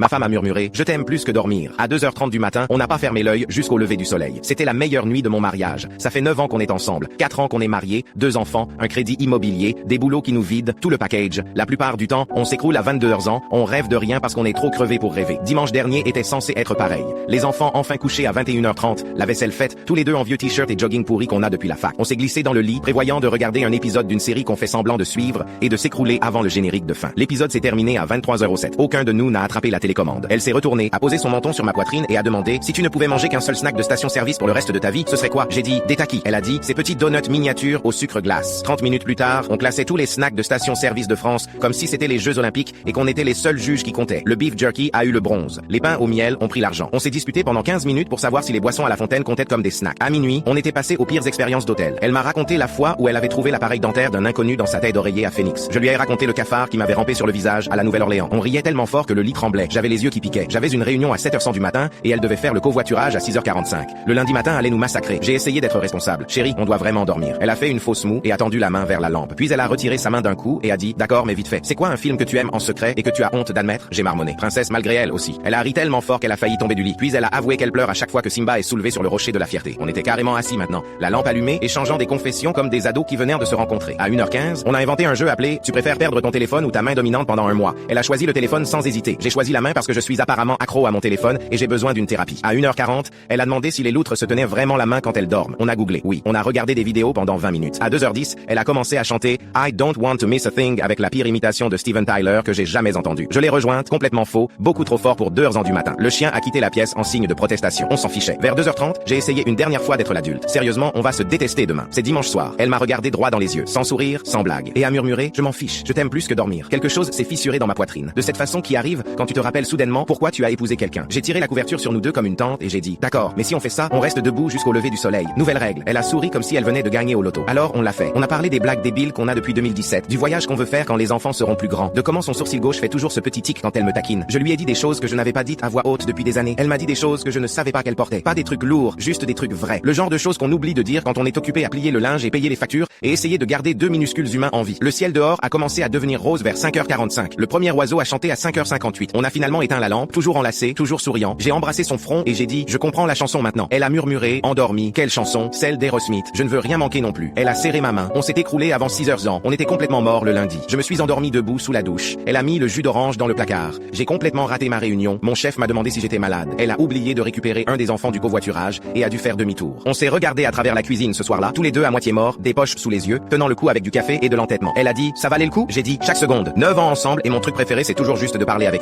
Ma femme a murmuré, je t'aime plus que dormir. À 2h30 du matin, on n'a pas fermé l'œil jusqu'au lever du soleil. C'était la meilleure nuit de mon mariage. Ça fait 9 ans qu'on est ensemble, 4 ans qu'on est mariés, 2 enfants, un crédit immobilier, des boulots qui nous vident, tout le package. La plupart du temps, on s'écroule à 22 ans, on rêve de rien parce qu'on est trop crevé pour rêver. Dimanche dernier était censé être pareil. Les enfants enfin couchés à 21h30, la vaisselle faite, tous les deux en vieux t-shirt et jogging pourri qu'on a depuis la fac. On s'est glissé dans le lit, prévoyant de regarder un épisode d'une série qu'on fait semblant de suivre et de s'écrouler avant le générique de fin. L'épisode s'est terminé à 23h07. Aucun de nous n'a attrapé la télécommande. Elle s'est retournée, a posé son menton sur ma poitrine et a demandé si tu ne pouvais manger qu'un seul snack de station-service pour le reste de ta vie, ce serait quoi? J'ai dit des takis. Elle a dit ces petits donuts miniatures au sucre glace. 30 minutes plus tard, on classait tous les snacks de station-service de France comme si c'était les Jeux Olympiques et qu'on était les seuls juges qui comptaient. Le beef jerky a eu le bronze. Les pains au miel ont pris l'argent. On s'est disputé pendant 15 minutes pour savoir si les boissons à la fontaine comptaient comme des snacks. À minuit, on était passé aux pires expériences d'hôtel. Elle m'a raconté la fois où elle avait trouvé l'appareil dentaire d'un inconnu dans sa tête d'oreiller à Phoenix. Je lui ai raconté le cafard qui m'avait rampé sur le visage à la Nouvelle-Orléans. On riait tellement fort que le lit tremblait. J'avais les yeux qui piquaient. J'avais une réunion à 7h100 du matin et elle devait faire le covoiturage à 6h45. Le lundi matin allait nous massacrer. J'ai essayé d'être responsable. Chérie, on doit vraiment dormir. Elle a fait une fausse moue et a tendu la main vers la lampe. Puis elle a retiré sa main d'un coup et a dit d'accord mais vite fait. C'est quoi un film que tu aimes en secret et que tu as honte d'admettre? J'ai marmonné. Princesse malgré elle aussi. Elle a ri tellement fort qu'elle a failli tomber du lit. Puis elle a avoué qu'elle pleure à chaque fois que Simba est soulevé sur le rocher de la fierté. On était carrément assis maintenant. La lampe allumée, échangeant des confessions comme des ados qui venaient de se rencontrer. À 1h15, on a inventé un jeu appelé Tu préfères perdre ton téléphone ou ta main dominante pendant un mois. Elle a choisi le téléphone sans hésiter. J'ai choisi la main parce que je suis apparemment accro à mon téléphone et j'ai besoin d'une thérapie. À 1h40, elle a demandé si les loutres se tenaient vraiment la main quand elles dorment. On a googlé. Oui. On a regardé des vidéos pendant 20 minutes. À 2h10, elle a commencé à chanter I don't want to miss a thing avec la pire imitation de Steven Tyler que j'ai jamais entendue. Je l'ai rejointe, complètement faux, beaucoup trop fort pour 2h du matin. Le chien a quitté la pièce en signe de protestation. On s'en fichait. Vers 2h30, j'ai essayé une dernière fois d'être l'adulte. Sérieusement, on va se détester demain. C'est dimanche soir. Elle m'a regardé droit dans les yeux, sans sourire, sans blague, et a murmuré je m'en fiche, je t'aime plus que dormir. Quelque chose s'est fissuré dans ma poitrine. De cette façon qui arrive quand tu te rappelles soudainement pourquoi tu as épousé quelqu'un. J'ai tiré la couverture sur nous deux comme une tente et j'ai dit d'accord, mais si on fait ça, on reste debout jusqu'au lever du soleil. Nouvelle règle. Elle a souri comme si elle venait de gagner au loto. Alors on l'a fait. On a parlé des blagues débiles qu'on a depuis 2017, du voyage qu'on veut faire quand les enfants seront plus grands, de comment son sourcil gauche fait toujours ce petit tic quand elle me taquine. Je lui ai dit des choses que je n'avais pas dites à voix haute depuis des années. Elle m'a dit des choses que je ne savais pas qu'elle portait. Pas des trucs lourds, juste des trucs vrais. Le genre de choses qu'on oublie de dire quand on est occupé à plier le linge et payer les factures et essayer de garder deux minuscules humains en vie. Le ciel dehors a commencé à devenir rose vers 5h45. Le premier oiseau a chanté à 5h58. On a finalement éteint la lampe, toujours enlacé, toujours souriant. J'ai embrassé son front et j'ai dit je comprends la chanson maintenant. Elle a murmuré, endormie. Quelle chanson? Celle d'Aerosmith. Je ne veux rien manquer non plus. Elle a serré ma main. On s'est écroulé avant 6h. On était complètement mort le lundi. Je me suis endormi debout sous la douche. Elle a mis le jus d'orange dans le placard. J'ai complètement raté ma réunion. Mon chef m'a demandé si j'étais malade. Elle a oublié de récupérer un des enfants du covoiturage et a dû faire demi-tour. On s'est regardé à travers la cuisine ce soir-là, tous les deux à moitié morts, des poches sous les yeux, tenant le coup avec du café et de l'entêtement. Elle a dit ça valait le coup? J'ai dit chaque seconde. 9 ans ensemble et mon truc préféré c'est toujours juste de parler avec elle.